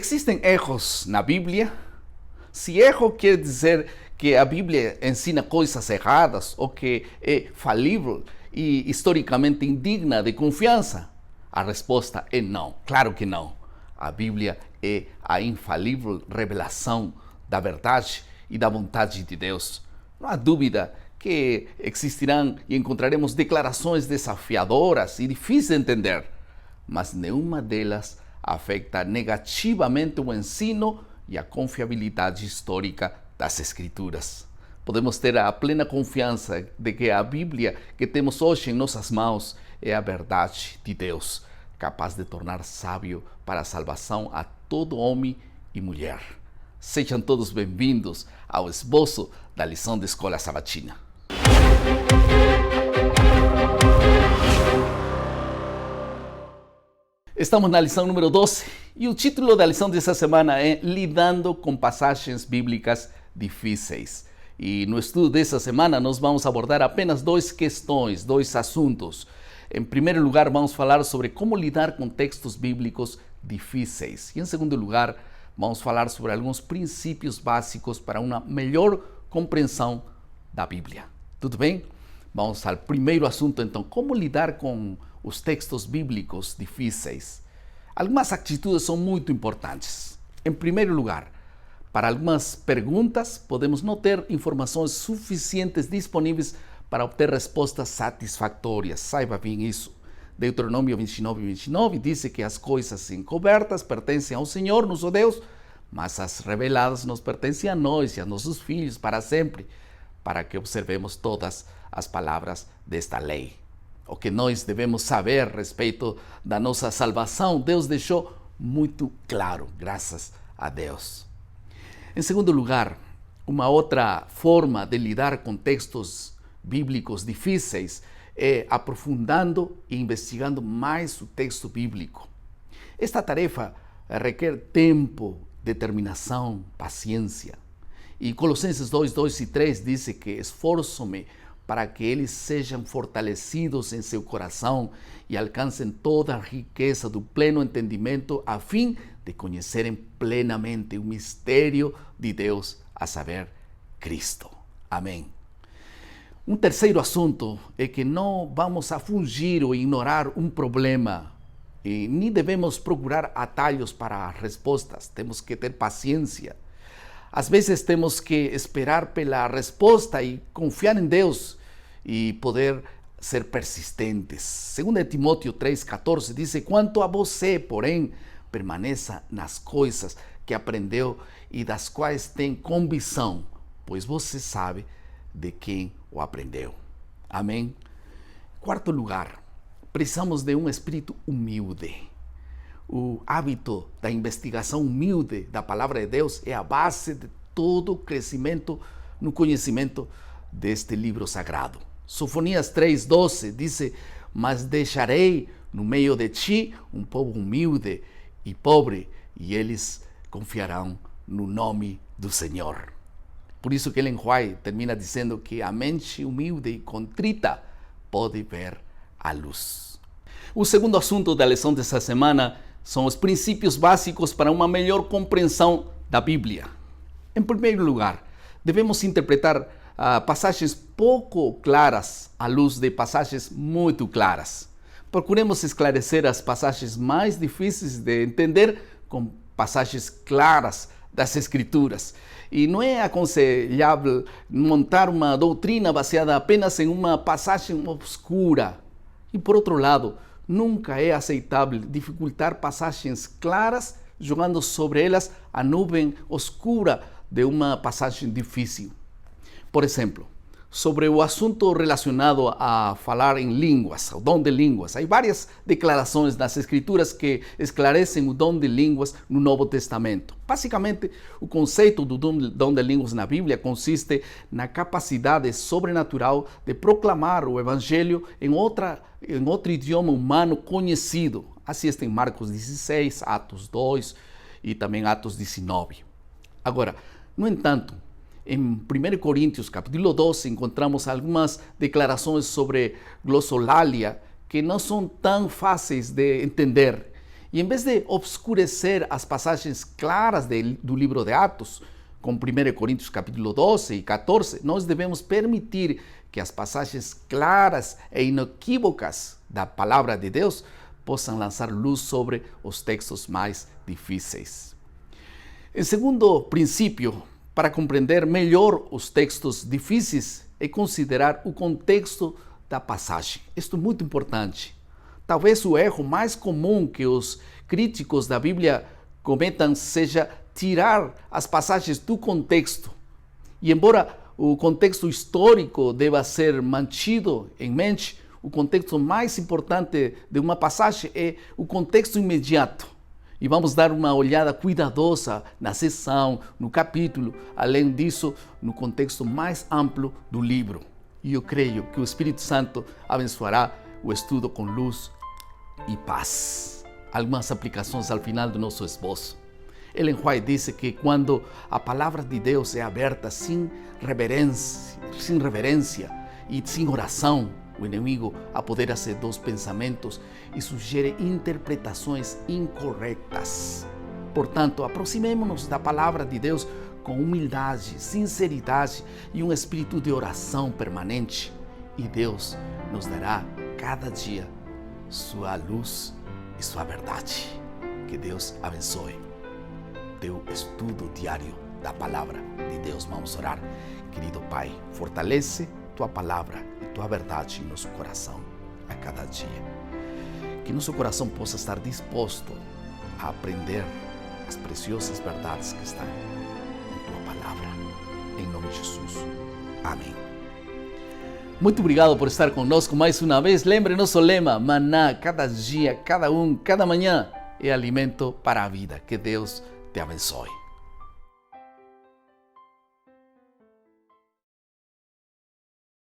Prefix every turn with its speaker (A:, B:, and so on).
A: Existem erros na Bíblia? Se erro quer dizer que a Bíblia ensina coisas erradas ou que é falível e historicamente indigna de confiança, a resposta é não. Claro que não. A Bíblia é a infalível revelação da verdade e da vontade de Deus. Não há dúvida que existirão e encontraremos declarações desafiadoras e difíceis de entender, mas nenhuma delas afeta negativamente o ensino e a confiabilidade histórica das Escrituras. Podemos ter a plena confiança de que a Bíblia que temos hoje em nossas mãos é a verdade de Deus, capaz de tornar sábio para a salvação a todo homem e mulher. Sejam todos bem-vindos ao esboço da lição de Escola Sabatina. Estamos na lição número 12 e o título da lição dessa semana é Lidando com passagens bíblicas difíceis. E no estudo dessa semana nós vamos abordar apenas duas questões, dois assuntos. Em primeiro lugar, vamos falar sobre como lidar com textos bíblicos difíceis. E em segundo lugar, vamos falar sobre alguns princípios básicos para uma melhor compreensão da Bíblia. Tudo bem? Vamos ao primeiro assunto, então, como lidar com os textos bíblicos difíceis. Algumas atitudes são muito importantes. Em primeiro lugar, para algumas perguntas, podemos não ter informações suficientes disponíveis para obter respostas satisfatórias. Saiba bem isso. Deuteronômio 29:29 diz que as coisas encobertas pertencem ao Senhor, nosso Deus, mas as reveladas nos pertencem a nós e a nossos filhos para sempre, para que observemos todas as palavras desta lei. O que nós devemos saber a respeito da nossa salvação, Deus deixou muito claro, graças a Deus. Em segundo lugar, uma outra forma de lidar com textos bíblicos difíceis é aprofundando e investigando mais o texto bíblico. Esta tarefa requer tempo, determinação, paciência. E Colossenses 2 e 3 diz que esforço-me para que eles sejam fortalecidos em seu coração e alcancem toda a riqueza do pleno entendimento, a fim de conhecerem plenamente o mistério de Deus, a saber, Cristo. Amém. Um terceiro assunto é que não vamos a fugir ou ignorar um problema e nem devemos procurar atalhos para respostas. Temos que ter paciência. Às vezes temos que esperar pela resposta e confiar em Deus e poder ser persistentes. 2 Timóteo 3,14 diz: quanto a você, porém, permaneça nas coisas que aprendeu e das quais tem convicção, pois você sabe de quem o aprendeu. Amém? Quarto lugar, precisamos de um espírito humilde. O hábito da investigação humilde da palavra de Deus é a base de todo o crescimento no conhecimento deste livro sagrado. Sofonias 3:12 diz: mas deixarei no meio de ti um povo humilde e pobre, e eles confiarão no nome do Senhor. Por isso que Ellen White termina dizendo que a mente humilde e contrita pode ver a luz. O segundo assunto da lição dessa semana são os princípios básicos para uma melhor compreensão da Bíblia. Em primeiro lugar, devemos interpretar passagens pouco claras à luz de passagens muito claras. Procuremos esclarecer as passagens mais difíceis de entender com passagens claras das Escrituras. E não é aconselhável montar uma doutrina baseada apenas em uma passagem obscura. E por outro lado, nunca é aceitável dificultar passagens claras, jogando sobre elas a nuvem oscura de uma passagem difícil. Por exemplo, sobre o assunto relacionado a falar em línguas, o dom de línguas. Há várias declarações nas Escrituras que esclarecem o dom de línguas no Novo Testamento. Basicamente, o conceito do dom de línguas na Bíblia consiste na capacidade sobrenatural de proclamar o Evangelho em outro idioma humano conhecido. Assim está em Marcos 16, Atos 2 e também Atos 19. Agora, no entanto, em 1 Coríntios, capítulo 12, encontramos algumas declarações sobre glossolalia que não são tão fáceis de entender E em vez de obscurecer as passagens claras do livro de Atos, como 1 Coríntios capítulo 12 e 14, nós devemos permitir que as passagens claras e inequívocas da palavra de Deus possam lançar luz sobre os textos mais difíceis. Em segundo princípio, para compreender melhor os textos difíceis, é considerar o contexto da passagem. Isto é muito importante. Talvez o erro mais comum que os críticos da Bíblia cometam seja tirar as passagens do contexto. E embora o contexto histórico deva ser mantido em mente, o contexto mais importante de uma passagem é o contexto imediato. E vamos dar uma olhada cuidadosa na seção, no capítulo, além disso, no contexto mais amplo do livro. E eu creio que o Espírito Santo abençoará o estudo com luz e paz. Algumas aplicações ao final do nosso esboço. Ellen White disse que quando a palavra de Deus é aberta sem reverência e sem oração, o inimigo apodera-se dos pensamentos e sugere interpretações incorretas. Portanto, aproximemo-nos da palavra de Deus com humildade, sinceridade e um espírito de oração permanente. E Deus nos dará cada dia sua luz e sua verdade. Que Deus abençoe teu estudo diário da palavra de Deus. Vamos orar. Querido Pai, fortalece tua palavra e tua verdade em nosso coração a cada dia. Que nosso coração possa estar disposto a aprender as preciosas verdades que estão em tua palavra. Em nome de Jesus. Amém. Muito obrigado por estar conosco mais uma vez. Lembre nosso lema: maná, cada dia, cada manhã é alimento para a vida. Que Deus te abençoe.